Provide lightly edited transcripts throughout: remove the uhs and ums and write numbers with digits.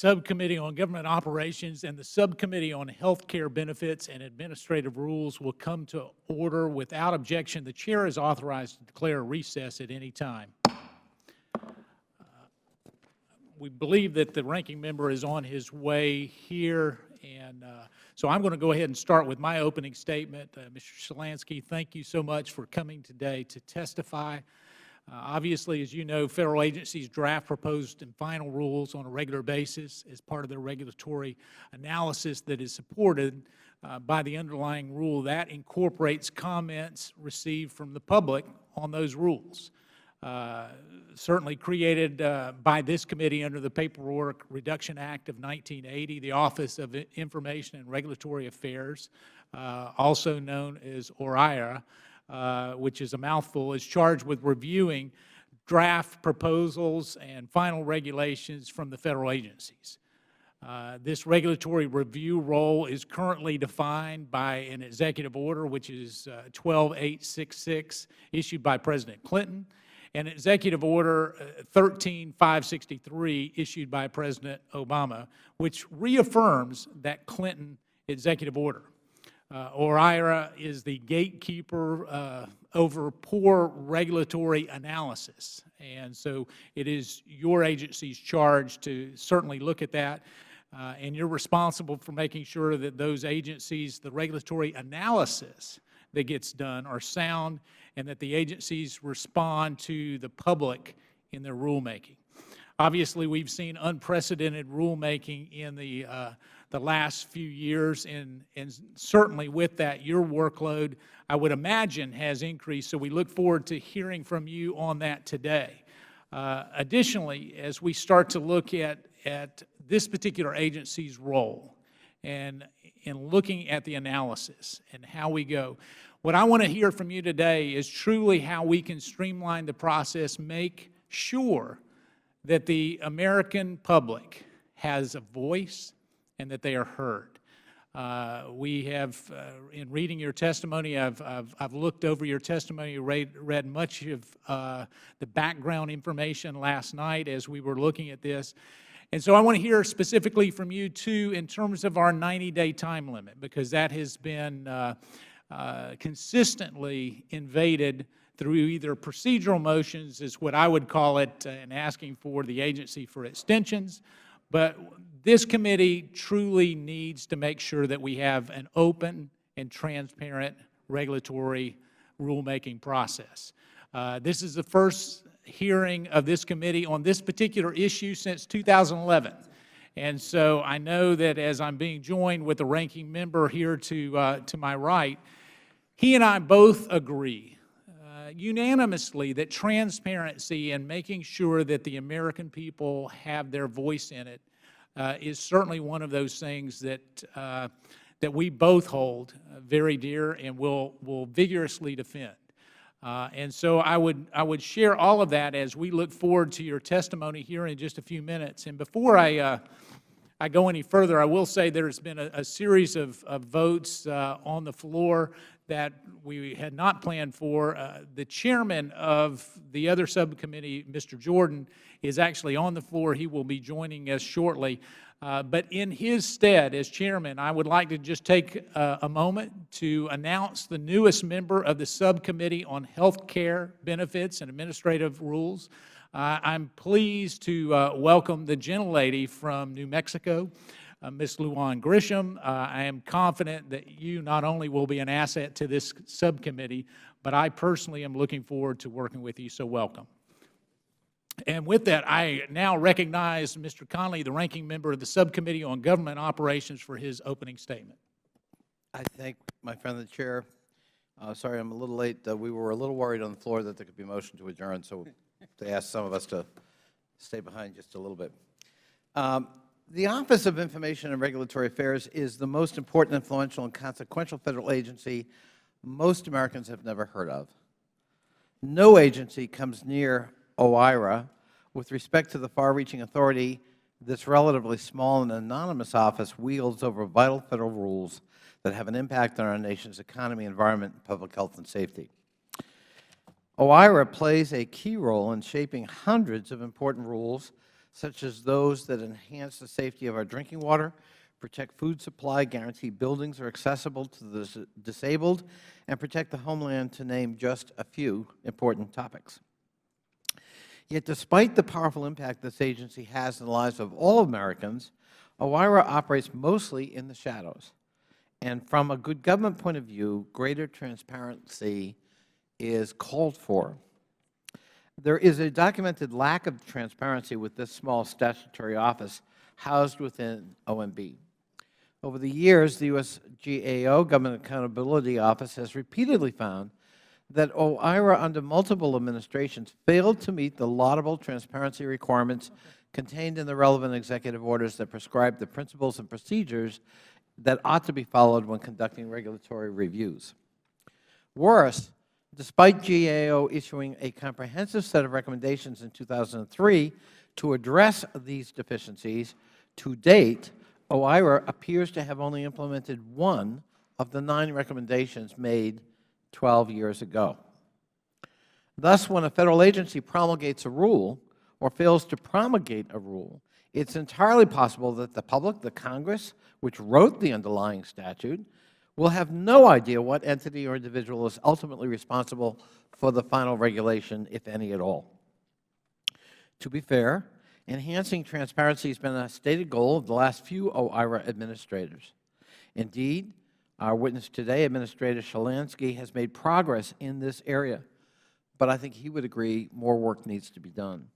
Subcommittee on Government Operations and the Subcommittee on Health Care Benefits and Administrative Rules will come to order without objection. The Chair is authorized to declare a recess at any time. We believe that the ranking member is on his way here, and so I'm going to go ahead and start with my opening statement. Mr. Shalansky, thank you so much for coming today to testify. Obviously, as you know, federal agencies draft proposed and final rules on a regular basis as part of their regulatory analysis that is supported by the underlying rule. That incorporates comments received from the public on those rules. Certainly created by this committee under the Paperwork Reduction Act of 1980, the Office of Information and Regulatory Affairs, also known as OIRA, which is a mouthful, is charged with reviewing draft proposals and final regulations from the federal agencies. This regulatory review role is currently defined by an executive order, which is 12866, issued by President Clinton, and Executive Order 13563, issued by President Obama, which reaffirms that Clinton executive order. OIRA is the gatekeeper over poor regulatory analysis, and so it is your agency's charge to certainly look at that, and you're responsible for making sure that those agencies, the regulatory analysis that gets done, are sound, and that the agencies respond to the public in their rulemaking. Obviously, we've seen unprecedented rulemaking in the last few years, and certainly with that, your workload, I would imagine, has increased, so we look forward to hearing from you on that today. Additionally, as we start to look at this particular agency's role and in looking at the analysis and how we go, what I want to hear from you today is truly how we can streamline the process, make sure that the American public has a voice and that they are heard. We have, in reading your testimony, I've looked over your testimony, read much of the background information last night as we were looking at this. And so I want to hear specifically from you, too, in terms of our 90-day time limit, because that has been consistently invaded through either procedural motions, is what I would call it, and asking for the agency for extensions. But this committee truly needs to make sure that we have an open and transparent regulatory rulemaking process. This is the first hearing of this committee on this particular issue since 2011. And so I know that as I'm being joined with the ranking member here to my right, he and I both agree unanimously that transparency and making sure that the American people have their voice in it is certainly one of those things that that we both hold very dear and will vigorously defend. And so I would share all of that as we look forward to your testimony here in just a few minutes. And before I go any further, I will say there's been a series of votes on the floor that we had not planned for. The chairman of the other subcommittee, Mr. Jordan, is actually on the floor. He will be joining us shortly. But in his stead as chairman, I would like to just take a moment to announce the newest member of the Subcommittee on Health Care Benefits and Administrative Rules. I'm pleased to welcome the gentlelady from New Mexico, Ms. Luan Grisham. I am confident that you not only will be an asset to this subcommittee, but I personally am looking forward to working with you, so welcome. And with that, I now recognize Mr. Conley, the ranking member of the Subcommittee on Government Operations, for his opening statement. I thank my friend the Chair. Sorry I'm a little late. We were a little worried on the floor that there could be a motion to adjourn, so they asked some of us to stay behind just a little bit. The Office of Information and Regulatory Affairs is the most important, influential, and consequential federal agency most Americans have never heard of. No agency comes near OIRA with respect to the far-reaching authority this relatively small and anonymous office wields over vital federal rules that have an impact on our nation's economy, environment, public health, and safety. OIRA plays a key role in shaping hundreds of important rules, such as those that enhance the safety of our drinking water, protect food supply, guarantee buildings are accessible to the disabled, and protect the homeland, to name just a few important topics. Yet despite the powerful impact this agency has in the lives of all Americans, OIRA operates mostly in the shadows. And from a good government point of view, greater transparency is called for. There is a documented lack of transparency with this small statutory office housed within OMB. Over the years, the U.S. GAO, Government Accountability Office, has repeatedly found that OIRA under multiple administrations failed to meet the laudable transparency requirements contained in the relevant executive orders that prescribe the principles and procedures that ought to be followed when conducting regulatory reviews. Worse, despite GAO issuing a comprehensive set of recommendations in 2003 to address these deficiencies, to date, OIRA appears to have only implemented one of the 9 recommendations made 12 years ago. Thus, when a Federal agency promulgates a rule or fails to promulgate a rule, it's entirely possible that the public, the Congress, which wrote the underlying statute, will have no idea what entity or individual is ultimately responsible for the final regulation, if any at all. To be fair, enhancing transparency has been a stated goal of the last few OIRA administrators. Indeed, our witness today, Administrator Shalansky, has made progress in this area, but I think he would agree more work needs to be done.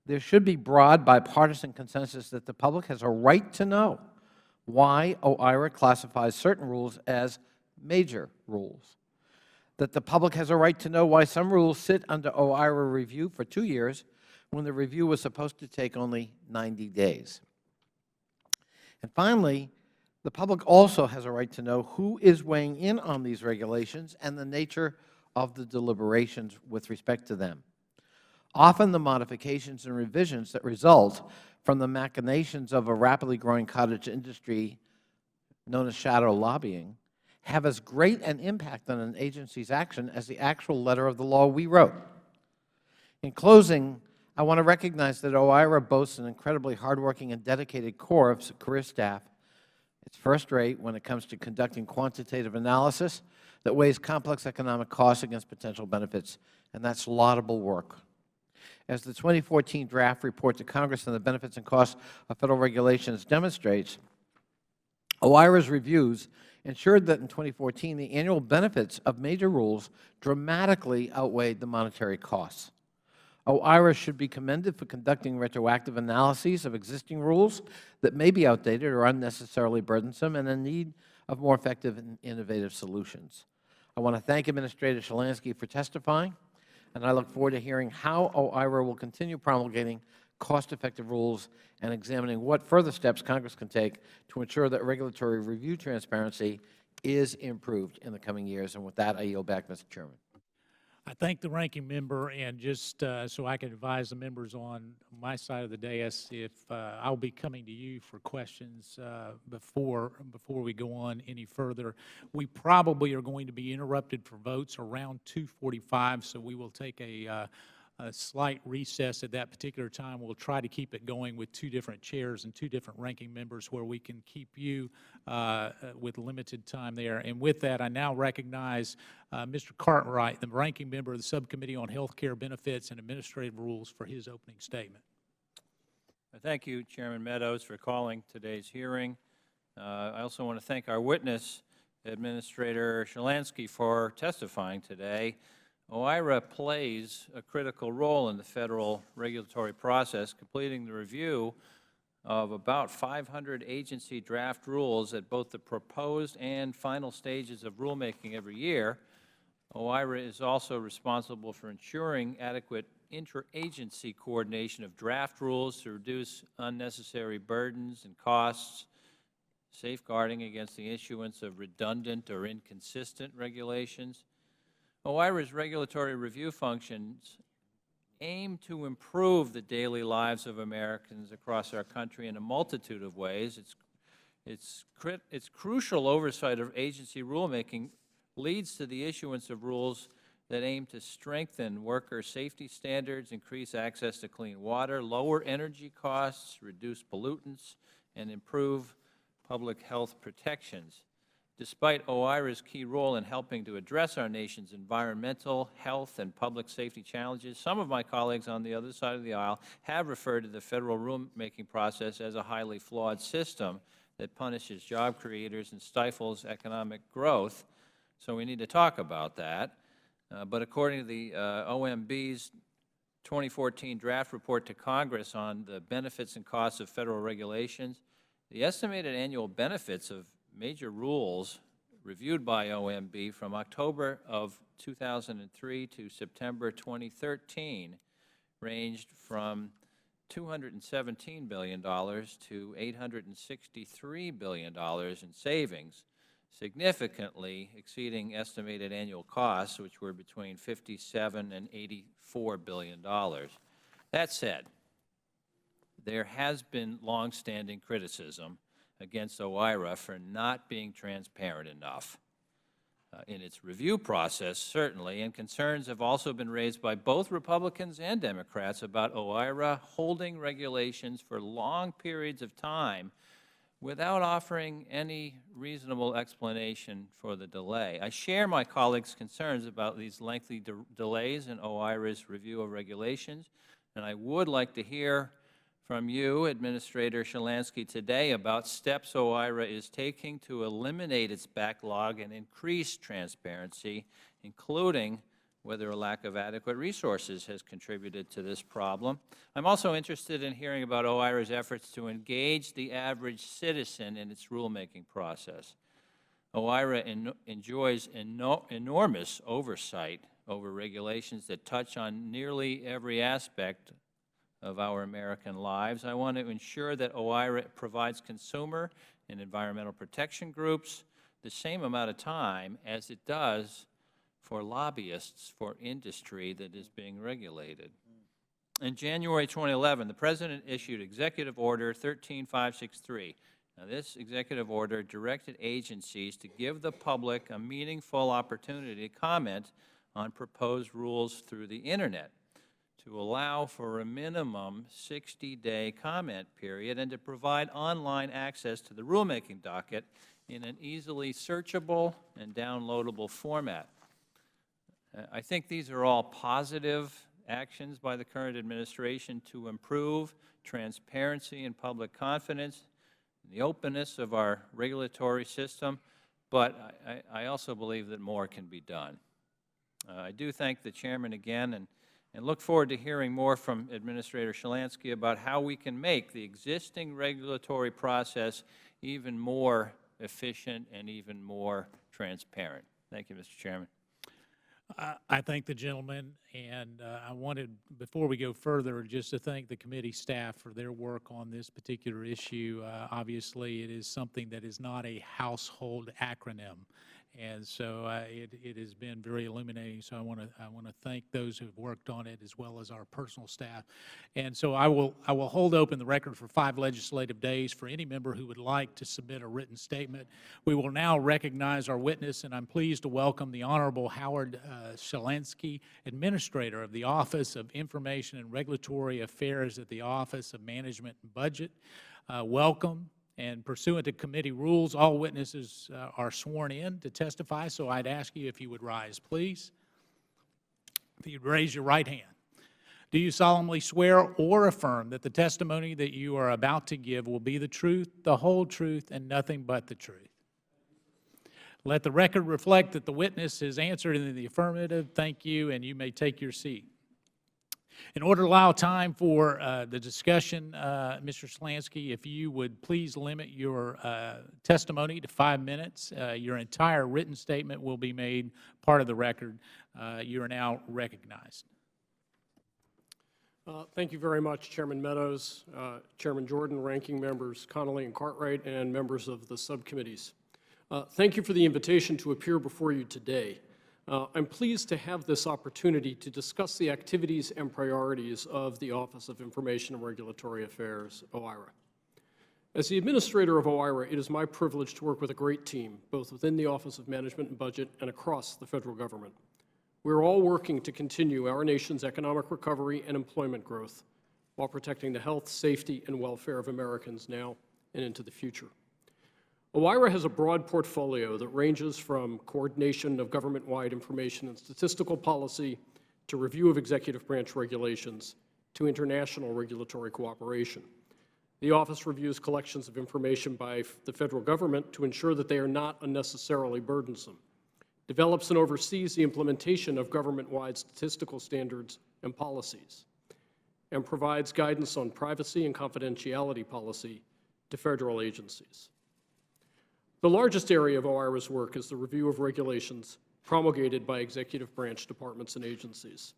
There should be broad bipartisan consensus that the public has a right to know why OIRA classifies certain rules as major rules, that the public has a right to know why some rules sit under OIRA review for 2 years when the review was supposed to take only 90 days. And finally, the public also has a right to know who is weighing in on these regulations and the nature of the deliberations with respect to them. Often the modifications and revisions that result from the machinations of a rapidly growing cottage industry known as shadow lobbying have as great an impact on an agency's action as the actual letter of the law we wrote. In closing, I want to recognize that OIRA boasts an incredibly hardworking and dedicated core of career staff. It's first-rate when it comes to conducting quantitative analysis that weighs complex economic costs against potential benefits, and that's laudable work. As the 2014 draft report to Congress on the benefits and costs of Federal regulations demonstrates, OIRA's reviews ensured that in 2014 the annual benefits of major rules dramatically outweighed the monetary costs. OIRA should be commended for conducting retroactive analyses of existing rules that may be outdated or unnecessarily burdensome and in need of more effective and innovative solutions. I want to thank Administrator Shalansky for testifying, and I look forward to hearing how OIRA will continue promulgating cost-effective rules and examining what further steps Congress can take to ensure that regulatory review transparency is improved in the coming years. And with that, I yield back, Mr. Chairman. I thank the ranking member, and just so I can advise the members on my side of the dais, if I'll be coming to you for questions before we go on any further. We probably are going to be interrupted for votes around 2:45, so we will take a slight recess at that particular time. We'll try to keep it going with 2 different chairs and 2 different ranking members where we can keep you with limited time there. And with that, I now recognize Mr. Cartwright, the ranking member of the Subcommittee on Health Care Benefits and Administrative Rules, for his opening statement. Thank you, Chairman Meadows, for calling today's hearing. I also want to thank our witness, Administrator Shalansky, for testifying today. OIRA plays a critical role in the Federal regulatory process, completing the review of about 500 agency draft rules at both the proposed and final stages of rulemaking every year. OIRA is also responsible for ensuring adequate interagency coordination of draft rules to reduce unnecessary burdens and costs, safeguarding against the issuance of redundant or inconsistent regulations. OIRA's regulatory review functions aim to improve the daily lives of Americans across our country in a multitude of ways. Its crucial oversight of agency rulemaking leads to the issuance of rules that aim to strengthen worker safety standards, increase access to clean water, lower energy costs, reduce pollutants, and improve public health protections. Despite OIRA's key role in helping to address our nation's environmental, health, and public safety challenges, some of my colleagues on the other side of the aisle have referred to the federal rulemaking process as a highly flawed system that punishes job creators and stifles economic growth. So we need to talk about that. But according to the OMB's 2014 draft report to Congress on the benefits and costs of federal regulations, the estimated annual benefits of major rules reviewed by OMB from October of 2003 to September 2013 ranged from $217 billion to $863 billion in savings, significantly exceeding estimated annual costs, which were between $57 and $84 billion. That said, there has been longstanding criticism against OIRA for not being transparent enough in its review process, certainly, and concerns have also been raised by both Republicans and Democrats about OIRA holding regulations for long periods of time without offering any reasonable explanation for the delay. I share my colleagues' concerns about these lengthy delays in OIRA's review of regulations, and I would like to hear from you, Administrator Shalansky, today about steps OIRA is taking to eliminate its backlog and increase transparency, including whether a lack of adequate resources has contributed to this problem. I'm also interested in hearing about OIRA's efforts to engage the average citizen in its rulemaking process. OIRA enjoys enormous oversight over regulations that touch on nearly every aspect of our American lives. I want to ensure that OIRA provides consumer and environmental protection groups the same amount of time as it does for lobbyists for industry that is being regulated. In January 2011, the President issued Executive Order 13563. Now, this executive order directed agencies to give the public a meaningful opportunity to comment on proposed rules through the Internet, to allow for a minimum 60-day comment period, and to provide online access to the rulemaking docket in an easily searchable and downloadable format. I think these are all positive actions by the current administration to improve transparency and public confidence, the openness of our regulatory system, but I also believe that more can be done. I do thank the Chairman again, and look forward to hearing more from Administrator Shalansky about how we can make the existing regulatory process even more efficient and even more transparent. Thank you, Mr. Chairman. I thank the gentleman, and I wanted, before we go further, just to thank the committee staff for their work on this particular issue. Obviously, it is something that is not a household acronym, and so it has been very illuminating. So I want to thank those who have worked on it, as well as our personal staff. And so I will hold open the record for 5 legislative days for any member who would like to submit a written statement. We will now recognize our witness, and I'm pleased to welcome the Honorable Howard Shalansky, Administrator of the Office of Information and Regulatory Affairs at the Office of Management and Budget. Welcome. And pursuant to committee rules, all witnesses are sworn in to testify, so I'd ask you if you would rise, please. If you'd raise your right hand. Do you solemnly swear or affirm that the testimony that you are about to give will be the truth, the whole truth, and nothing but the truth? Let the record reflect that the witness has answered in the affirmative. Thank you, and you may take your seat. In order to allow time for the discussion, Mr. Shalansky, if you would please limit your testimony to 5 minutes. Your entire written statement will be made part of the record. You are now recognized. Thank you very much, Chairman Meadows, Chairman Jordan, Ranking Members Connolly and Cartwright, and members of the subcommittees. Thank you for the invitation to appear before you today. I'm pleased to have this opportunity to discuss the activities and priorities of the Office of Information and Regulatory Affairs, OIRA. As the administrator of OIRA, it is my privilege to work with a great team, both within the Office of Management and Budget and across the federal government. We're all working to continue our nation's economic recovery and employment growth while protecting the health, safety, and welfare of Americans now and into the future. OIRA has a broad portfolio that ranges from coordination of government-wide information and statistical policy to review of executive branch regulations to international regulatory cooperation. The office reviews collections of information by the federal government to ensure that they are not unnecessarily burdensome, develops and oversees the implementation of government-wide statistical standards and policies, and provides guidance on privacy and confidentiality policy to federal agencies. The largest area of OIRA's work is the review of regulations promulgated by executive branch departments and agencies.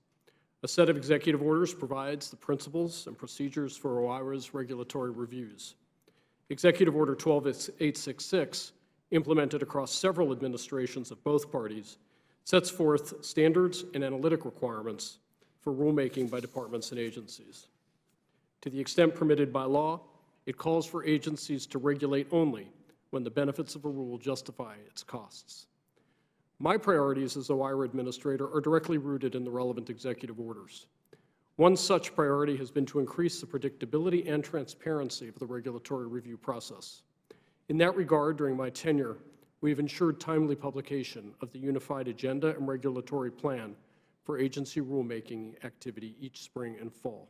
A set of executive orders provides the principles and procedures for OIRA's regulatory reviews. Executive Order 12866, implemented across several administrations of both parties, sets forth standards and analytic requirements for rulemaking by departments and agencies. To the extent permitted by law, it calls for agencies to regulate only when the benefits of a rule justify its costs. My priorities as OIRA administrator are directly rooted in the relevant executive orders. One such priority has been to increase the predictability and transparency of the regulatory review process. In that regard, during my tenure, we have ensured timely publication of the unified agenda and regulatory plan for agency rulemaking activity each spring and fall.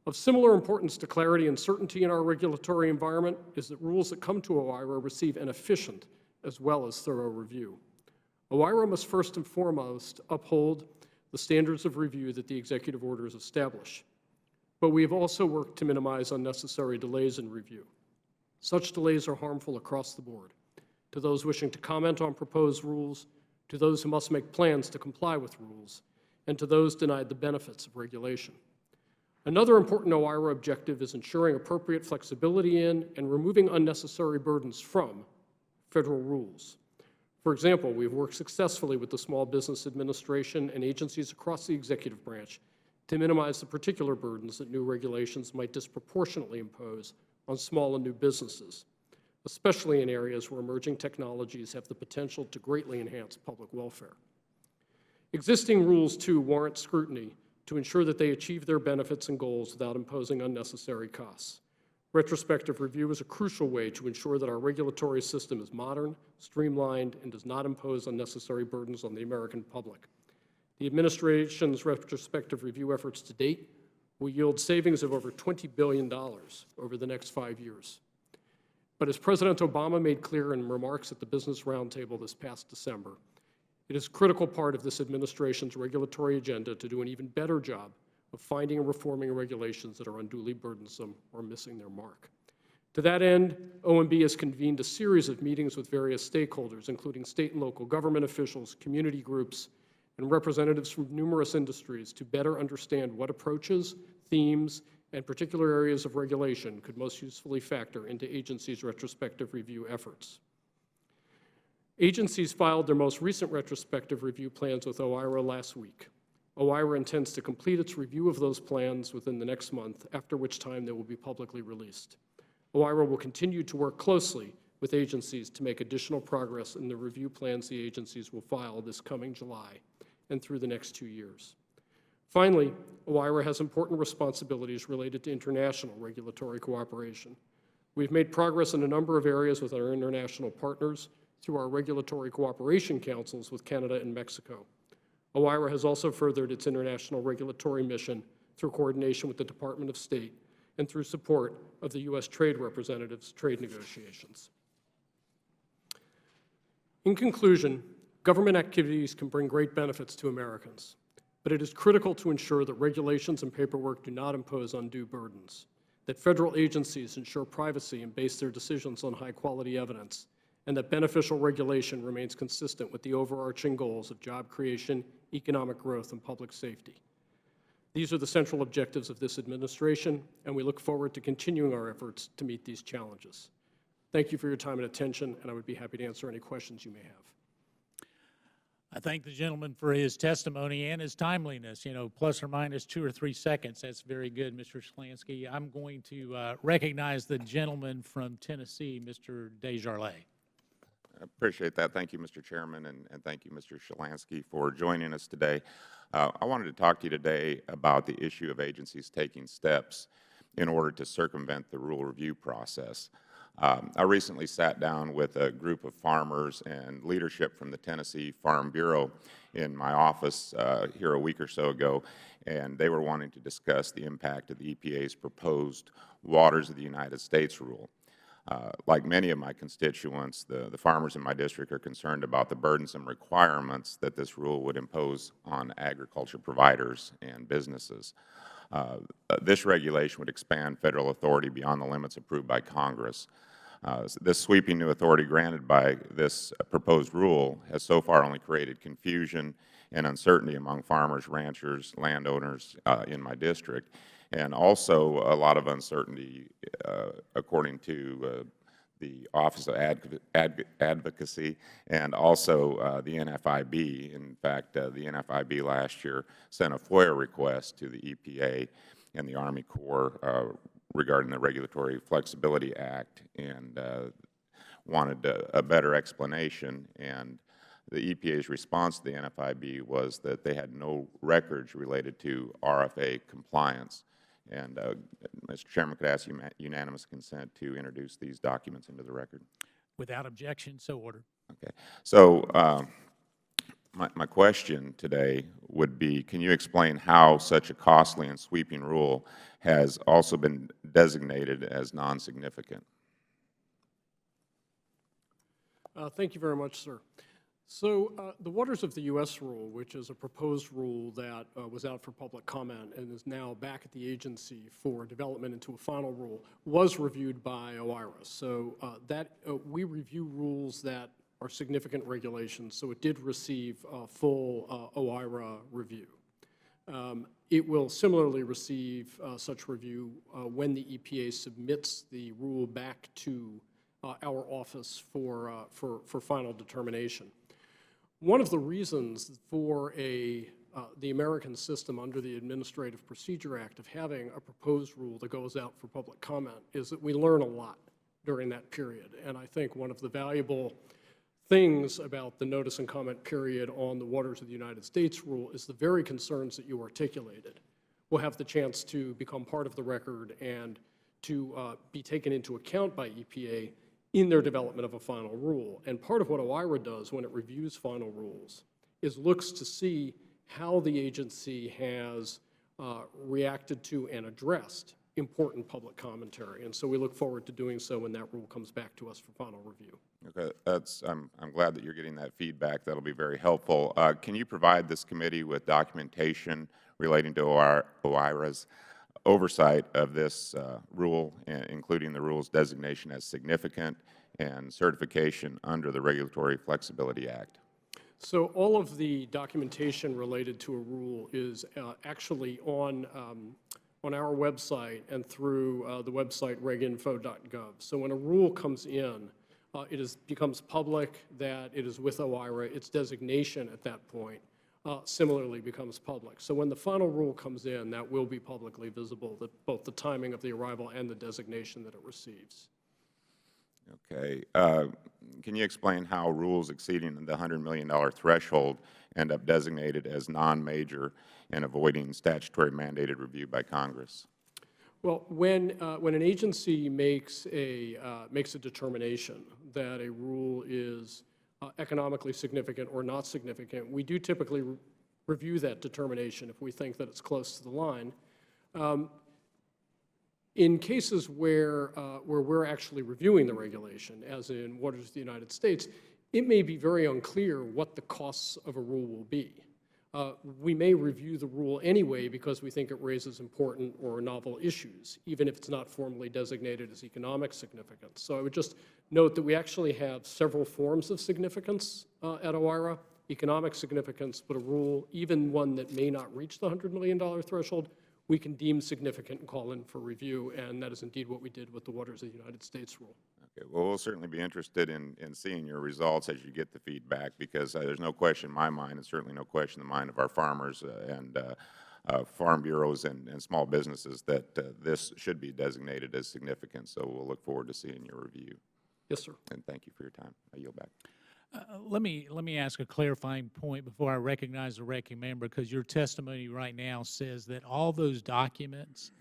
Of similar importance to clarity and certainty in our regulatory environment is that rules that come to OIRA receive an efficient as well as thorough review. OIRA must first and foremost uphold the standards of review that the executive orders establish. But we have also worked to minimize unnecessary delays in review. Such delays are harmful across the board, to those wishing to comment on proposed rules, to those who must make plans to comply with rules, and to those denied the benefits of regulation. Another important OIRA objective is ensuring appropriate flexibility in and removing unnecessary burdens from federal rules. For example, we have worked successfully with the Small Business Administration and agencies across the executive branch to minimize the particular burdens that new regulations might disproportionately impose on small and new businesses, especially in areas where emerging technologies have the potential to greatly enhance public welfare. Existing rules, too, warrant scrutiny to ensure that they achieve their benefits and goals without imposing unnecessary costs. Retrospective review is a crucial way to ensure that our regulatory system is modern, streamlined, and does not impose unnecessary burdens on the American public. The administration's retrospective review efforts to date will yield savings of over $20 billion over the next 5 years. But as President Obama made clear in remarks at the Business Roundtable this past December, it is a critical part of this administration's regulatory agenda to do an even better job of finding and reforming regulations that are unduly burdensome or missing their mark. To that end, OMB has convened a series of meetings with various stakeholders, including state and local government officials, community groups, and representatives from numerous industries to better understand what approaches, themes, and particular areas of regulation could most usefully factor into agencies' retrospective review efforts. Agencies filed their most recent retrospective review plans with OIRA last week. OIRA intends to complete its review of those plans within the next month, after which time they will be publicly released. OIRA will continue to work closely with agencies to make additional progress in the review plans the agencies will file this coming July and through the next 2 years. Finally, OIRA has important responsibilities related to international regulatory cooperation. We've made progress in a number of areas with our international partners through our regulatory cooperation councils with Canada and Mexico. OIRA has also furthered its international regulatory mission through coordination with the Department of State and through support of the U.S. Trade Representative's trade negotiations. In conclusion, government activities can bring great benefits to Americans, but it is critical to ensure that regulations and paperwork do not impose undue burdens, that federal agencies ensure privacy and base their decisions on high-quality evidence, and that beneficial regulation remains consistent with the overarching goals of job creation, economic growth, and public safety. These are the central objectives of this administration, and we look forward to continuing our efforts to meet these challenges. Thank you for your time and attention, and I would be happy to answer any questions you may have. I thank the gentleman for his testimony and his timeliness, plus or minus 2 or 3 seconds. That's very good, Mr. Schlansky. I'm going to recognize the gentleman from Tennessee, Mr. Desjardins. I appreciate that. Thank you, Mr. Chairman, and thank you, Mr. Shalansky, for joining us today. I wanted to talk to you today about the issue of agencies taking steps in order to circumvent the rule review process. I recently sat down with a group of farmers and leadership from the Tennessee Farm Bureau in my office here a week or so ago, and they were wanting to discuss the impact of the EPA's proposed Waters of the United States rule. Like many of my constituents, the farmers in my district are concerned about the burdensome requirements that this rule would impose on agriculture providers and businesses. This regulation would expand federal authority beyond the limits approved by Congress. This sweeping new authority granted by this proposed rule has so far only created confusion and uncertainty among farmers, ranchers, landowners in my district, and also a lot of uncertainty according to the Office of Advocacy and also the NFIB. In fact, the NFIB last year sent a FOIA request to the EPA and the Army Corps regarding the Regulatory Flexibility Act and wanted a better explanation. And the EPA's response to the NFIB was that they had no records related to RFA compliance. And, Mr. Chairman, could I ask unanimous consent to introduce these documents into the record? Without objection, so ordered. Okay. So my question today would be, can you explain how such a costly and sweeping rule has also been designated as non-significant? Thank you very much, sir. So the Waters of the U.S. rule, which is a proposed rule that was out for public comment and is now back at the agency for development into a final rule, was reviewed by OIRA. So we review rules that are significant regulations, so it did receive full OIRA review. It will similarly receive such review when the EPA submits the rule back to our office for final determination. One of the reasons for the American system under the Administrative Procedure Act of having a proposed rule that goes out for public comment is that we learn a lot during that period. And I think one of the valuable things about the notice and comment period on the Waters of the United States rule is the very concerns that you articulated will have the chance to become part of the record and to be taken into account by EPA in their development of a final rule. And part of what OIRA does when it reviews final rules is looks to see how the agency has reacted to and addressed important public commentary. And so we look forward to doing so when that rule comes back to us for final review. Okay, I'm glad that you're getting that feedback. That'll be very helpful. Can you provide this committee with documentation relating to OIRA's oversight of this rule, including the rule's designation as significant and certification under the Regulatory Flexibility Act? So all of the documentation related to a rule is actually on our website and through the website reginfo.gov. So when a rule comes in, it becomes public that it is with OIRA. Its designation at that point similarly becomes public. So when the final rule comes in, that will be publicly visible, both the timing of the arrival and the designation that it receives. Okay. Can you explain how rules exceeding the $100 million threshold end up designated as non-major and avoiding statutory mandated review by Congress? Well, when an agency makes a determination that a rule is economically significant or not significant, we do typically review that determination if we think that it's close to the line. In cases where we're actually reviewing the regulation, as in Waters of the United States, it may be very unclear what the costs of a rule will be. We may review the rule anyway because we think it raises important or novel issues, even if it's not formally designated as economic significance. So I would just note that we actually have several forms of significance at OIRA, economic significance, but a rule, even one that may not reach the $100 million threshold, we can deem significant and call in for review, and that is indeed what we did with the Waters of the United States rule. Okay. Well, we'll certainly be interested in seeing your results as you get the feedback, because there's no question in my mind, and certainly no question in the mind of our farmers and farm bureaus and small businesses, that this should be designated as significant. So we'll look forward to seeing your review. Yes, sir. And thank you for your time. I yield back. Let me ask a clarifying point before I recognize the ranking member, because your testimony right now says that all those documents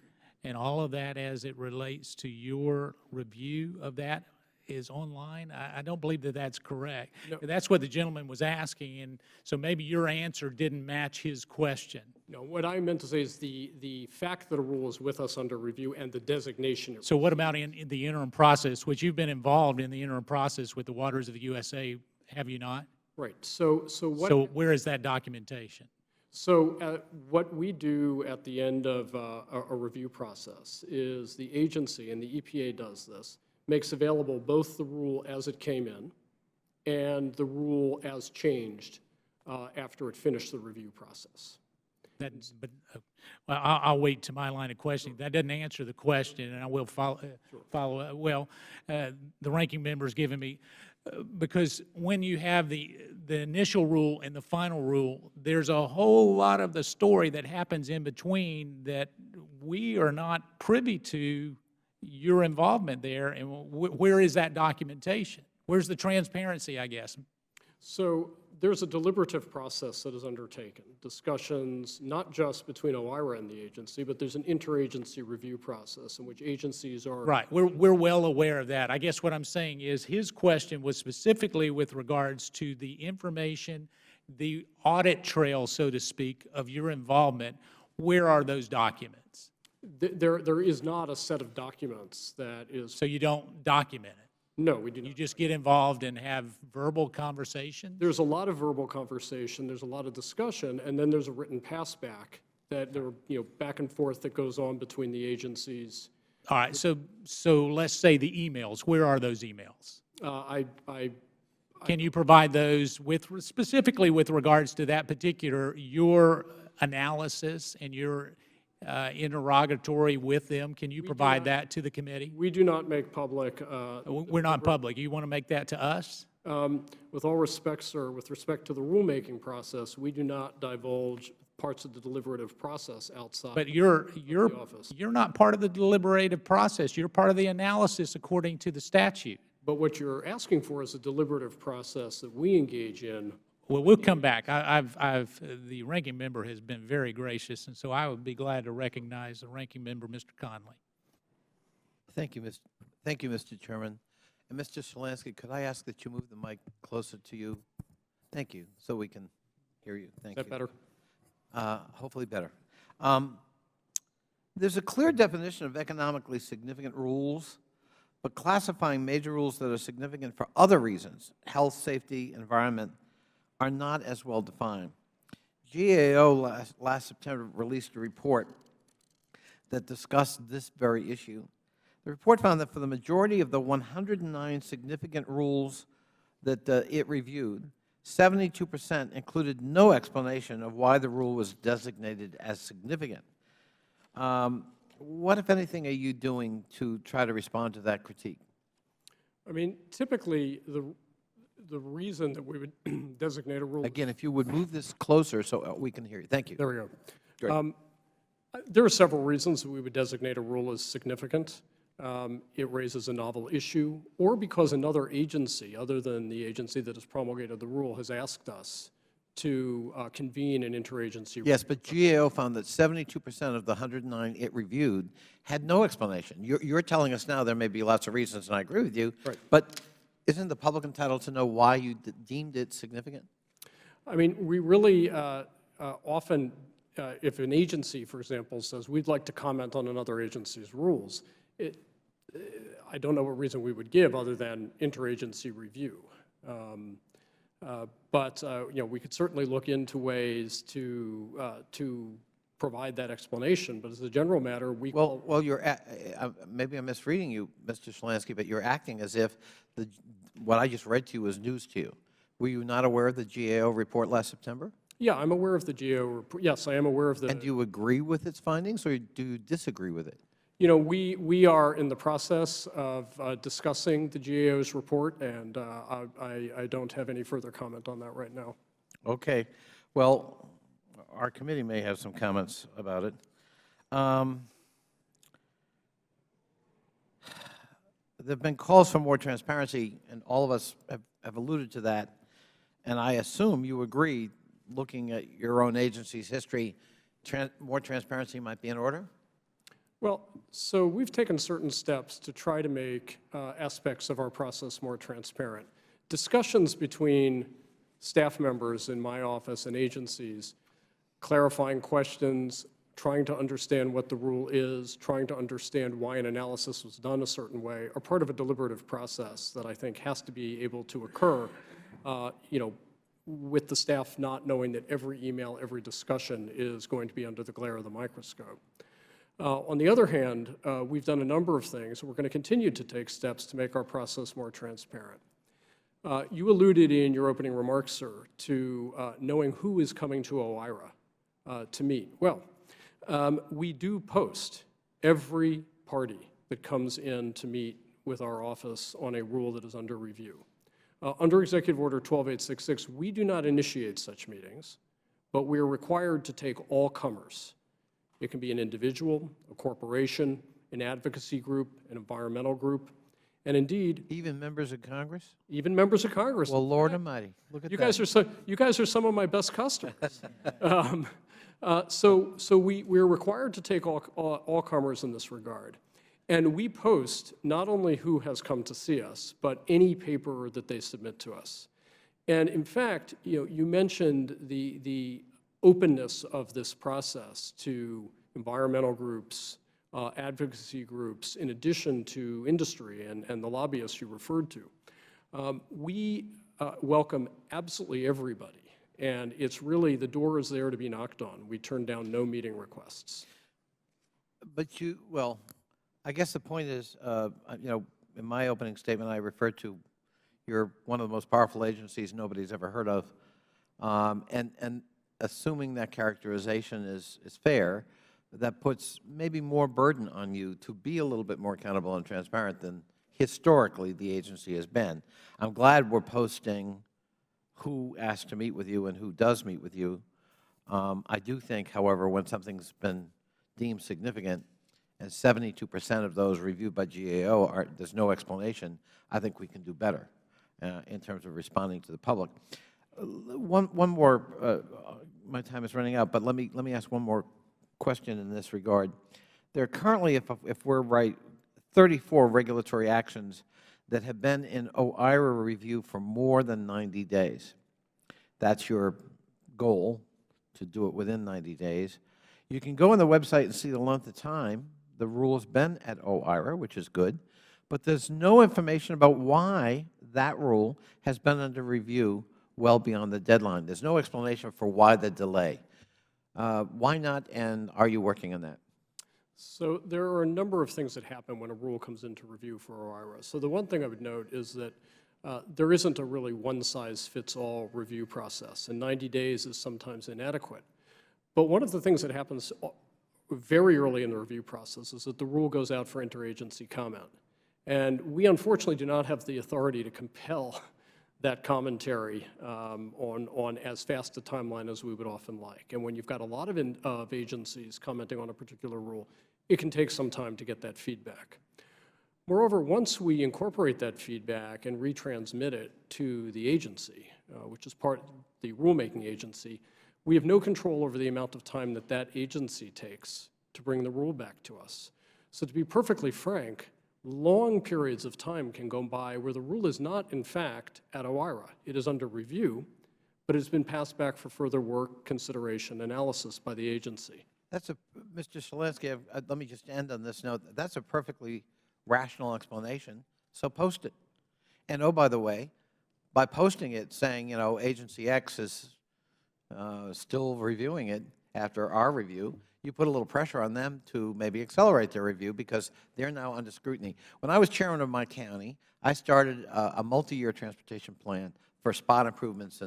and all of that as it relates to your review of that is online. I don't believe that that's correct. No. That's what the gentleman was asking, and so maybe your answer didn't match his question. No, what I meant to say is the fact that a rule is with us under review and the designation. So what about in the interim process, which you've been involved in the interim process with the Waters of the USA, have you not? Right. So what? So where is that documentation? So what we do at the end of a review process is the agency, and the EPA does this, makes available both the rule as it came in and the rule as changed after it finished the review process. But well, I'll wait to my line of questioning. That doesn't answer the question, and I will follow. Well, the ranking member's given me, because when you have the initial rule and the final rule, there's a whole lot of the story that happens in between that we are not privy to your involvement there, and where is that documentation? Where's the transparency, I guess? So there's a deliberative process that is undertaken, discussions not just between OIRA and the agency, but there's an interagency review process in which agencies are. Right, we're well aware of that. I guess what I'm saying is his question was specifically with regards to the information, the audit trail, so to speak, of your involvement. Where are those documents? There is not a set of documents that is. So you don't document it? No, we do not. You just get involved and have verbal conversations? There's a lot of verbal conversation, there's a lot of discussion, and then there's a written pass back that there, back and forth that goes on between the agencies. All right, so let's say the emails. Where are those emails? Can you provide those specifically with regards to that particular, your analysis and your interrogatory with them? Can you provide that to the committee? We do not make public. We're not public. You want to make that to us? With all respect, sir, with respect to the rulemaking process, we do not divulge parts of the deliberative process outside. But the office. you're not part of the deliberative process. You're part of the analysis according to the statute. But what you're asking for is a deliberative process that we engage in. Well, we'll come back. The ranking member has been very gracious, and so I would be glad to recognize the ranking member, Mr. Conley. Thank you, Mr. Chairman. And Mr. Shalansky, could I ask that you move the mic closer to you? Thank you, so we can hear you. Thank you. Is that better? Hopefully better. There's a clear definition of economically significant rules, but classifying major rules that are significant for other reasons, health, safety, environment, are not as well defined. GAO last September released a report that discussed this very issue. The report found that for the majority of the 109 significant rules that it reviewed, 72% included no explanation of why the rule was designated as significant. What, if anything, are you doing to try to respond to that critique? I mean, typically, the reason that we would designate a rule. Again, if you would move this closer so we can hear you. Thank you. There we go. Great. There are several reasons that we would designate a rule as significant. It raises a novel issue, or because another agency, other than the agency that has promulgated the rule, has asked us to convene an interagency. Yes, but GAO found that 72% of the 109 it reviewed had no explanation. You're telling us now there may be lots of reasons, and I agree with you. Right. But isn't the public entitled to know why you deemed it significant? I mean, we really often, if an agency, for example, says, we'd like to comment on another agency's rules, I don't know what reason we would give other than interagency review. But we could certainly look into ways to provide that explanation. But as a general matter, Well, you're maybe I'm misreading you, Mr. Shalansky, but you're acting as if what I just read to you was news to you. Were you not aware of the GAO report last September? Yeah, I'm aware of the GAO report. Yes, I am aware of the. And do you agree with its findings, or do you disagree with it? We are in the process of discussing the GAO's report, and I don't have any further comment on that right now. Okay. Well, our committee may have some comments about it. there have been calls for more transparency, and all of us have alluded to that. And I assume you agree, looking at your own agency's history, more transparency might be in order? Well, so we've taken certain steps to try to make aspects of our process more transparent. Discussions between staff members in my office and agencies, clarifying questions, trying to understand what the rule is, trying to understand why an analysis was done a certain way, are part of a deliberative process that I think has to be able to occur, with the staff not knowing that every email, every discussion is going to be under the glare of the microscope. On the other hand, we've done a number of things, and we're going to continue to take steps to make our process more transparent. You alluded in your opening remarks, sir, to knowing who is coming to OIRA to meet. Well, we do post every party that comes in to meet with our office on a rule that is under review. Under Executive Order 12866, we do not initiate such meetings, but we are required to take all comers. It can be an individual, a corporation, an advocacy group, an environmental group, and indeed, Even members of Congress? even members of Congress. Well, Lord Almighty, look at You that. guys are some of my best customers. So we're required to take all comers in this regard. And we post not only who has come to see us, but any paper that they submit to us. And in fact, you mentioned the openness of this process to environmental groups, advocacy groups, in addition to industry and the lobbyists you referred to. We welcome absolutely everybody, and it's really, the door is there to be knocked on. We turn down no meeting requests. But well, I guess the point is, in my opening statement, I referred to you're one of the most powerful agencies nobody's ever heard of, and assuming that characterization is fair, that puts maybe more burden on you to be a little bit more accountable and transparent than historically the agency has been. I'm glad we're posting who asks to meet with you and who does meet with you. I do think, however, when something's been deemed significant, and 72% of those reviewed by GAO there's no explanation, I think we can do better in terms of responding to the public. One more, my time is running out, but let me ask one more question in this regard. There are currently, if we're right, 34 regulatory actions that have been in OIRA review for more than 90 days. That's your goal, to do it within 90 days. You can go on the website and see the length of time the rule has been at OIRA, which is good, but there's no information about why that rule has been under review well beyond the deadline. There's no explanation for why the delay. Why not, and are you working on that? So there are a number of things that happen when a rule comes into review for OIRA. So the one thing I would note is that there isn't a really one-size-fits-all review process, and 90 days is sometimes inadequate. But one of the things that happens very early in the review process is that the rule goes out for interagency comment. And we unfortunately do not have the authority to compel that commentary on as fast a timeline as we would often like. And when you've got a lot of agencies commenting on a particular rule, it can take some time to get that feedback. Moreover, once we incorporate that feedback and retransmit it to the agency, which is part of the rulemaking agency, we have no control over the amount of time that that agency takes to bring the rule back to us. So to be perfectly frank, long periods of time can go by where the rule is not, in fact, at OIRA. It is under review, but it's been passed back for further work, consideration, analysis by the agency. Mr. Shalansky, let me just end on this note. That's a perfectly rational explanation, so post it. And oh, by the way, by posting it, saying, Agency X is still reviewing it after our review, you put a little pressure on them to maybe accelerate their review because they're now under scrutiny. When I was chairman of my county, I started a multi-year transportation plan for spot improvements,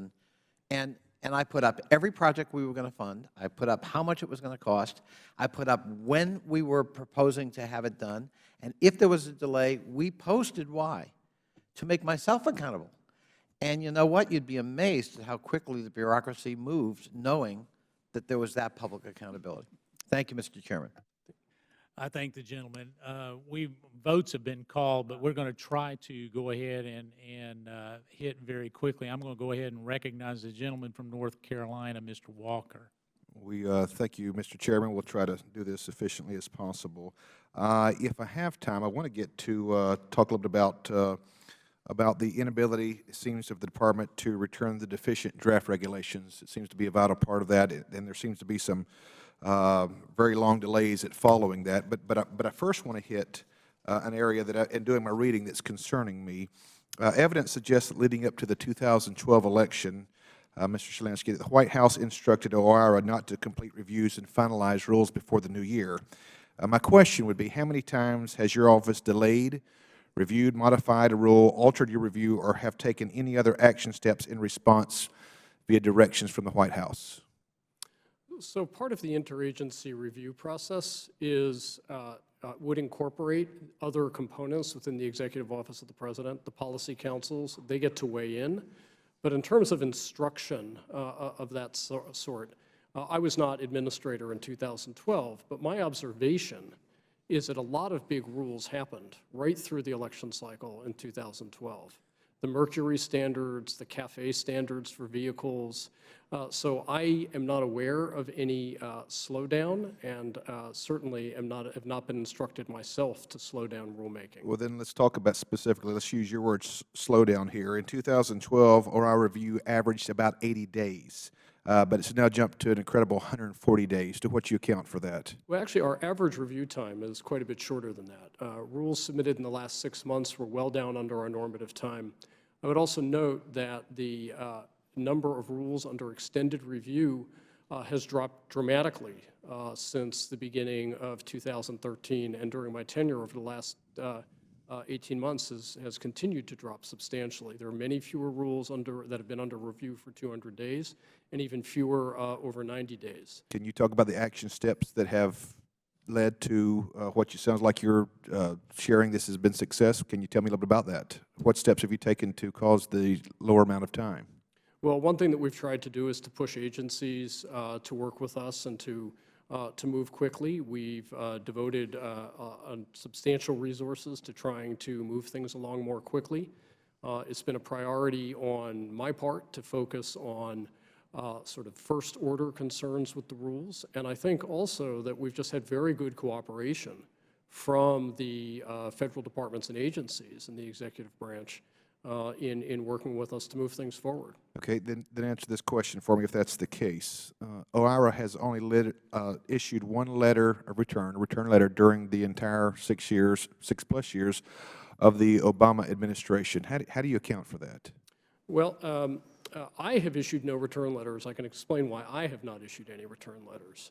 and I put up every project we were going to fund. I put up how much it was going to cost. I put up when we were proposing to have it done, and if there was a delay, we posted why, to make myself accountable. And you know what? You'd be amazed at how quickly the bureaucracy moved, knowing that there was that public accountability. Thank you, Mr. Chairman. I thank the gentleman. Votes have been called, but we're going to try to go ahead and hit very quickly. I'm going to go ahead and recognize the gentleman from North Carolina, Mr. Walker. We thank you, Mr. Chairman. We'll try to do this efficiently as possible. If I have time, I want to get to talk a little bit about the inability, it seems, of the department to return the deficient draft regulations. It seems to be a vital part of that, and there seems to be some very long delays at following that. But I first want to hit an area that, in doing my reading, that's concerning me. Evidence suggests that leading up to the 2012 election, Mr. Shalansky, that the White House instructed OIRA not to complete reviews and finalize rules before the new year. My question would be, how many times has your office delayed, reviewed, modified a rule, altered your review, or have taken any other action steps in response via directions from the White House? So part of the interagency review process is would incorporate other components within the Executive Office of the President, the policy councils. They get to weigh in. But in terms of instruction of that sort, I was not administrator in 2012, but my observation is that a lot of big rules happened right through the election cycle in 2012. The mercury standards, the CAFE standards for vehicles. So I am not aware of any slowdown, and certainly have not been instructed myself to slow down rulemaking. Well, then let's talk about specifically, let's use your words, slowdown here. In 2012, OIRA review averaged about 80 days, but it's now jumped to an incredible 140 days. To what you account for that? Well, actually, our average review time is quite a bit shorter than that. Rules submitted in the last 6 months were well down under our normative time. I would also note that the number of rules under extended review has dropped dramatically since the beginning of 2013, and during my tenure over the last 18 months has continued to drop substantially. There are many fewer rules that have been under review for 200 days, and even fewer over 90 days. Can you talk about the action steps that have led to what you sounds like you're sharing this has been success? Can you tell me a little bit about that? What steps have you taken to cause the lower amount of time? Well, one thing that we've tried to do is to push agencies to work with us and to move quickly. We've devoted substantial resources to trying to move things along more quickly. It's been a priority on my part to focus on sort of first-order concerns with the rules, and I think also that we've just had very good cooperation from the federal departments and agencies in the executive branch in working with us to move things forward. Okay, then answer this question for me if that's the case. OIRA has only issued one letter of return, a return letter, during the entire 6 years, 6+ years of the Obama administration. How do you account for that? Well, I have issued no return letters. I can explain why I have not issued any return letters.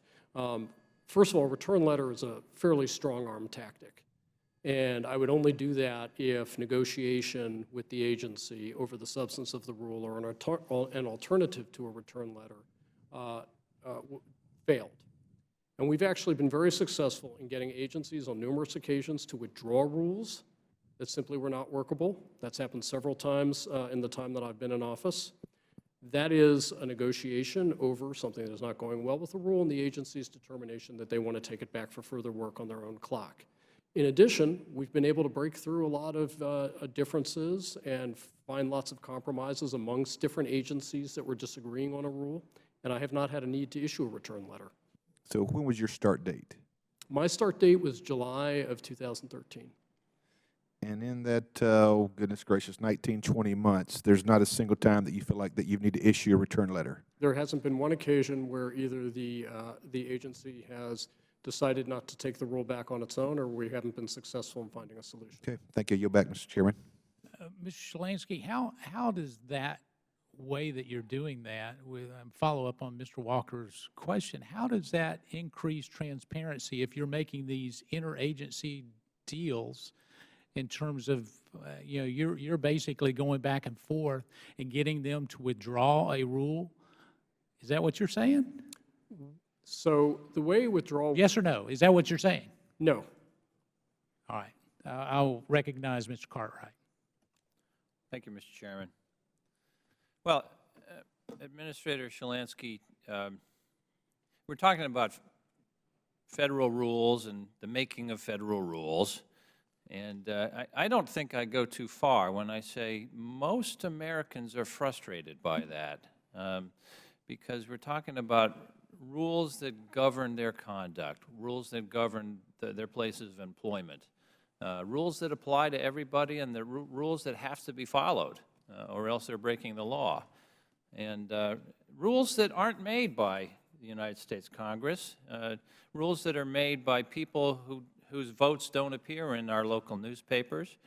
First of all, a return letter is a fairly strong-arm tactic. And I would only do that if negotiation with the agency over the substance of the rule or an alternative to a return letter failed. And we've actually been very successful in getting agencies on numerous occasions to withdraw rules that simply were not workable. That's happened several times in the time that I've been in office. That is a negotiation over something that is not going well with the rule and the agency's determination that they want to take it back for further work on their own clock. In addition, we've been able to break through a lot of differences and find lots of compromises amongst different agencies that were disagreeing on a rule, and I have not had a need to issue a return letter. So when was your start date? My start date was July of 2013. And in that, oh goodness gracious, 19, 20 months, there's not a single time that you feel like that you need to issue a return letter? There hasn't been one occasion where either the agency has decided not to take the rule back on its own, or we haven't been successful in finding a solution. Okay, thank you. Yield back, Mr. Chairman. Mr. Shalansky, how does that way that you're doing that, with follow up on Mr. Walker's question, how does that increase transparency if you're making these interagency deals in terms of, you know, you're basically going back and forth and getting them to withdraw a rule? Is that what you're saying? So the way withdrawal... Yes or no? Is that what you're saying? No. All right. I'll recognize Mr. Cartwright. Thank you, Mr. Chairman. Well, Administrator Shalansky, we're talking about federal rules and the making of federal rules. And I don't think I go too far when I say most Americans are frustrated by that, because we're talking about rules that govern their conduct, rules that govern their places of employment, rules that apply to everybody, and the rules that have to be followed, or else they're breaking the law. And rules that aren't made by the United States Congress, rules that are made by people whose votes don't appear in our local newspapers.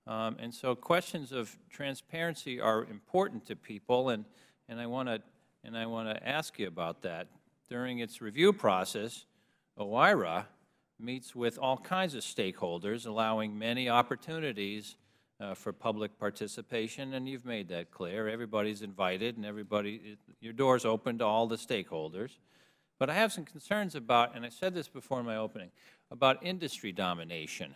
And so questions of transparency are important to people, and I want to ask you about that. During its review process, OIRA meets with all kinds of stakeholders, allowing many opportunities for public participation, and you've made that clear. Everybody's invited, and your door's open to all the stakeholders. But I have some concerns about, and I said this before in my opening, about industry domination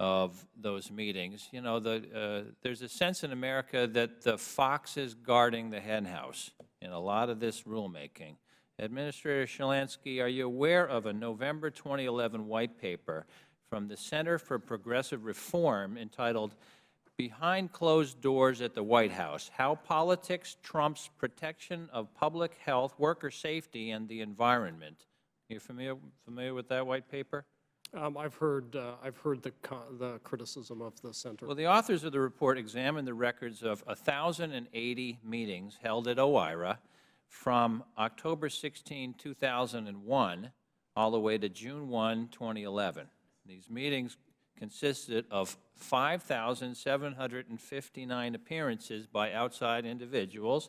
of those meetings. You know, there's a sense in America that the fox is guarding the hen house in a lot of this rulemaking. Administrator Shalansky, are you aware of a November 2011 white paper from the Center for Progressive Reform entitled "Behind Closed Doors at the White House: How Politics Trumps Protection of Public Health, Worker Safety, and the Environment"? Are you familiar with that white paper? I've heard the criticism of the center. Well, the authors of the report examined the records of 1,080 meetings held at OIRA from October 16, 2001, all the way to June 1, 2011. These meetings consisted of 5,759 appearances by outside individuals.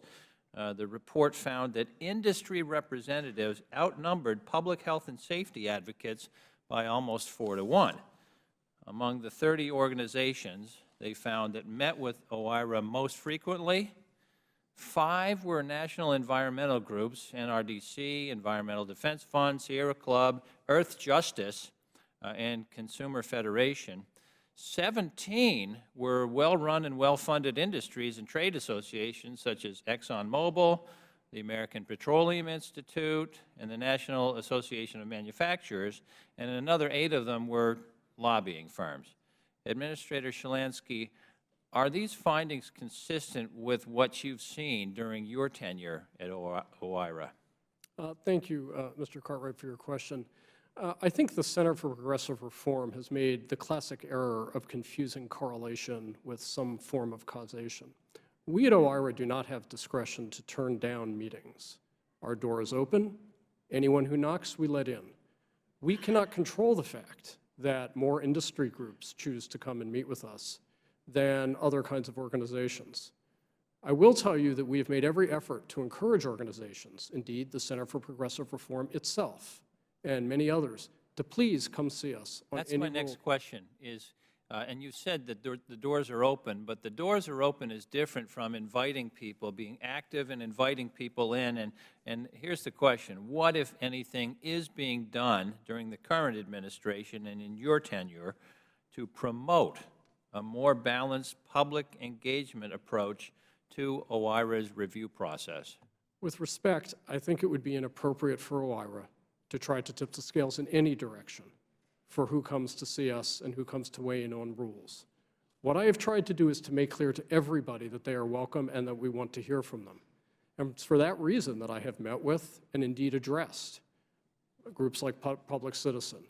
The report found that industry representatives outnumbered public health and safety advocates by almost 4 to 1. Among the 30 organizations they found that met with OIRA most frequently, 5 were national environmental groups: NRDC, Environmental Defense Fund, Sierra Club, Earth Justice, and Consumer Federation. 17 were well-run and well-funded industries and trade associations such as ExxonMobil, the American Petroleum Institute, and the National Association of Manufacturers, and another 8 of them were lobbying firms. Administrator Shalansky, are these findings consistent with what you've seen during your tenure at OIRA? Thank you, Mr. Cartwright, for your question. I think the Center for Progressive Reform has made the classic error of confusing correlation with some form of causation. We at OIRA do not have discretion to turn down meetings. Our door is open. Anyone who knocks, we let in. We cannot control the fact that more industry groups choose to come and meet with us than other kinds of organizations. I will tell you that we have made every effort to encourage organizations, indeed the Center for Progressive Reform itself, and many others, to please come see us on That's my next question is, and you said that the doors are open, but the doors are open is different from inviting people, being active and inviting people in. And here's the question: what, if anything, is being done during the current administration and in your tenure to promote a more balanced public engagement approach to OIRA's review process? With respect, I think it would be inappropriate for OIRA to try to tip the scales in any direction for who comes to see us and who comes to weigh in on rules. What I have tried to do is to make clear to everybody that they are welcome and that we want to hear from them. And it's for that reason that I have met with and indeed addressed groups like Public Citizen,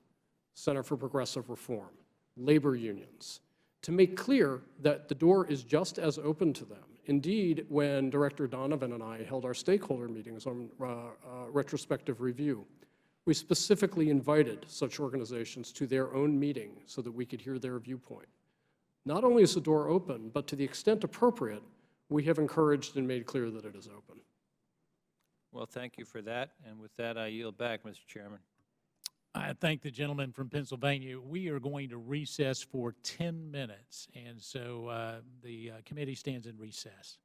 Center for Progressive Reform, labor unions, to make clear that the door is just as open to them. Indeed, when Director Donovan and I held our stakeholder meetings on retrospective review, we specifically invited such organizations to their own meeting so that we could hear their viewpoint. Not only is the door open, but to the extent appropriate, we have encouraged and made clear that it is open. Well, thank you for that. And with that, I yield back, Mr. Chairman. I thank the gentleman from Pennsylvania. We are going to recess for 10 minutes, and so the committee stands in recess.